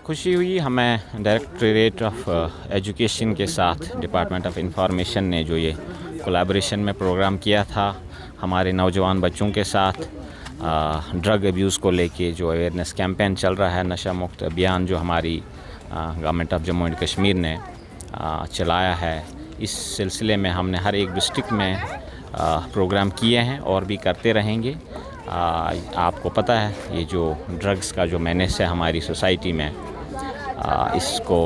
खुशी हुई हमें डायरेक्टरेट ऑफ एजुकेशन के साथ डिपार्टमेंट ऑफ इंफॉर्मेशन ने जो ये कोलैबोरेशन में प्रोग्राम किया था हमारे नौजवान बच्चों के साथ ड्रग अब्यूज़ को लेके जो अवेयरनेस कैंपेन चल रहा है, नशा मुक्त अभियान जो हमारी government of Jammu and Kashmir ने चलाया है। इस सिलसिले में हमने हर एक डिस्ट्रिक्ट में प्रोग्राम किए हैं और भी करते रहेंगे। आपको पता है ये जो ड्रग्स का जो मेनेस है हमारी सोसाइटी में, इसको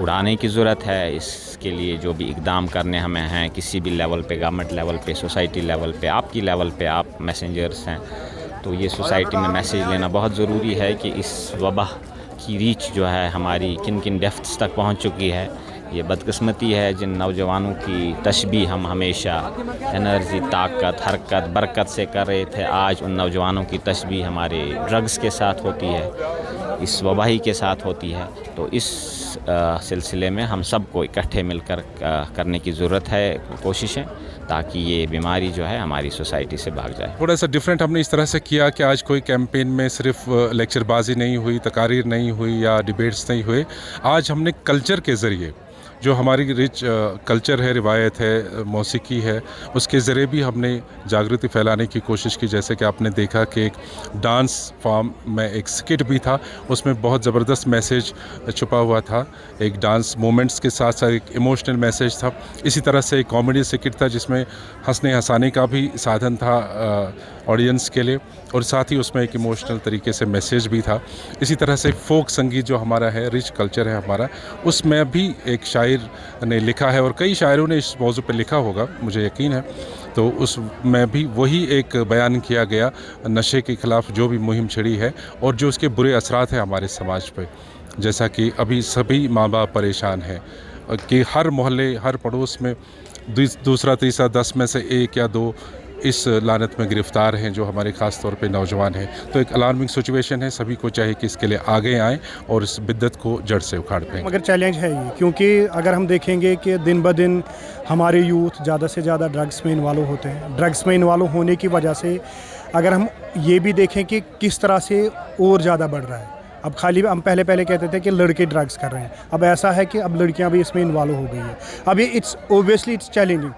उड़ाने की ज़रूरत है। इसके लिए जो भी इक़दाम करने हमें हैं किसी भी लेवल पे, गवर्नमेंट लेवल पे, सोसाइटी लेवल पे, आपकी लेवल पे आप मैसेंजर्स हैं, तो ये सोसाइटी में मैसेज लेना बहुत ज़रूरी है कि इस वबा की रीच जो है हमारी किन किन डेप्थ्स तक पहुंच चुकी है। ये बदकिस्मती है जिन नौजवानों की तशबीह हम हमेशा एनर्जी, ताकत, हरकत, बरकत से कर रहे थे, आज उन नौजवानों की तशबीह हमारे ड्रग्स के साथ होती है, इस वबाही के साथ होती है। तो इस सिलसिले में हम सबको इकट्ठे मिलकर करने की ज़रूरत है कोशिशें, ताकि ये बीमारी जो है हमारी सोसाइटी से भाग जाए। थोड़ा सा डिफरेंट हमने इस तरह से किया कि आज कोई कैंपेन में सिर्फ लेक्चरबाजी नहीं हुई, तकारीर नहीं हुई या डिबेट्स नहीं हुए। आज हमने कल्चर के ज़रिए जो हमारी रिच कल्चर है, रिवायत है, मौसीकी है, उसके ज़रिए भी हमने जागृति फैलाने की कोशिश की। जैसे कि आपने देखा कि एक डांस फॉर्म में एक स्किट भी था, उसमें बहुत ज़बरदस्त मैसेज छुपा हुआ था। एक डांस मोमेंट्स के साथ साथ एक इमोशनल मैसेज था। इसी तरह से एक कॉमेडी स्किट था जिसमें हंसने हंसाने का भी साधन था ऑडियंस के लिए, और साथ ही उसमें एक इमोशनल तरीके से मैसेज भी था। इसी तरह से फोक संगीत जो हमारा है, रिच कल्चर है हमारा, उसमें भी एक शायर ने लिखा है और कई शायरों ने इस मौजू पर लिखा होगा, मुझे यकीन है। तो उसमें भी वही एक बयान किया गया, नशे के ख़िलाफ़ जो भी मुहिम छिड़ी है और जो उसके बुरे असरात हैं हमारे समाज पर। जैसा कि अभी सभी माँ बाप परेशान हैं कि हर मोहल्ले, हर पड़ोस में दूसरा तीसरा 10 में से 1 या 2 इस लानत में गिरफ़्तार हैं, जो हमारे ख़ास तौर पे नौजवान हैं। तो एक अलार्मिंग सिचुएशन है, सभी को चाहिए कि इसके लिए आगे आएँ और इस बिद्दत को जड़ से उखाड़ फेंकें। मगर चैलेंज है ये, क्योंकि अगर हम देखेंगे कि दिन ब दिन हमारे यूथ ज़्यादा से ज़्यादा ड्रग्स में इन्वॉल्व होते हैं। ड्रग्स में इन्वॉल्व होने की वजह से अगर हम ये भी देखें कि किस तरह से और ज़्यादा बढ़ रहा है। अब खाली हम पहले कहते थे कि लड़के ड्रग्स कर रहे हैं, अब ऐसा है कि अब लड़कियां भी इसमें इन्वॉल्व हो गई है। अब ये इट्स चैलेंजिंग,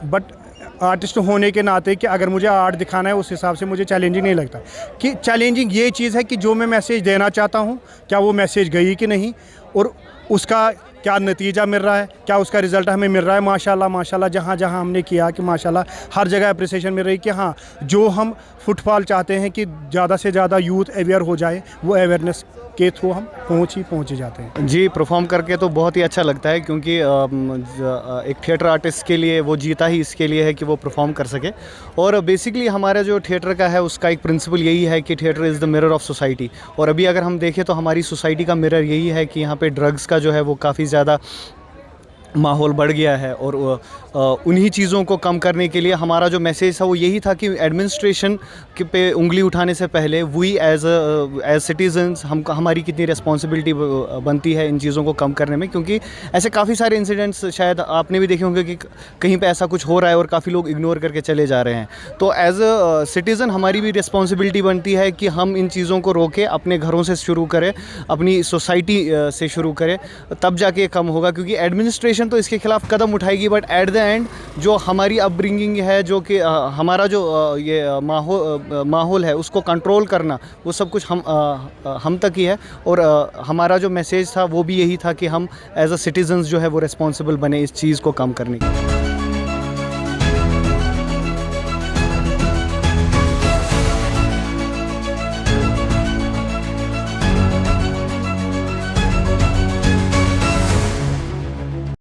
बट आर्टिस्ट होने के नाते कि अगर मुझे आर्ट दिखाना है उस हिसाब से मुझे चैलेंजिंग नहीं लगता। कि चैलेंजिंग ये चीज़ है कि जो मैं मैसेज देना चाहता हूँ क्या वो मैसेज गई कि नहीं, और उसका क्या नतीजा मिल रहा है, क्या उसका रिज़ल्ट हमें मिल रहा है। माशाल्लाह जहाँ हमने किया कि माशाल्लाह हर जगह अप्रिसिएशन मिल रही है कि हाँ, जो हम फुटफॉल चाहते हैं कि ज़्यादा से ज़्यादा यूथ अवेयर हो जाए, वो अवेयरनेस के थ्रू हम पहुँच ही जाते हैं। जी, परफॉर्म करके तो बहुत ही अच्छा लगता है, क्योंकि एक थिएटर आर्टिस्ट के लिए वो जीता ही इसके लिए है कि वो परफॉर्म कर सके। और बेसिकली हमारा जो थिएटर का है उसका एक प्रिंसिपल यही है कि theatre is the mirror of society. और अभी अगर हम देखें तो हमारी सोसाइटी का मिरर यही है कि यहाँ पे ड्रग्स का जो है वो काफ़ी ज़्यादा माहौल बढ़ गया है। और उन्हीं चीज़ों को कम करने के लिए हमारा जो मैसेज था वो यही था कि एडमिनिस्ट्रेशन पे उंगली उठाने से पहले वी एज सिटीजन्स हमारी कितनी रिस्पॉन्सिबिलिटी बनती है इन चीज़ों को कम करने में। क्योंकि ऐसे काफ़ी सारे इंसिडेंट्स शायद आपने भी देखे होंगे कि कहीं पे ऐसा कुछ हो रहा है और काफ़ी लोग इग्नोर करके चले जा रहे हैं। तो एज सिटीज़न हमारी भी रिस्पॉन्सिबिलिटी बनती है कि हम इन चीज़ों को रोकें, अपने घरों से शुरू करें, अपनी सोसाइटी से शुरू करें, तब जाके कम होगा। क्योंकि एडमिनिस्ट्रेशन तो इसके खिलाफ कदम उठाएगी, बट एट द एंड जो हमारी अपब्रिंगिंग है, जो कि हमारा जो ये माहौल है उसको कंट्रोल करना, वो सब कुछ हम तक ही है। और हमारा जो मैसेज था वो भी यही था कि हम एज अ सिटीजन्स जो है वो रिस्पॉन्सिबल बने इस चीज़ को कम करने की।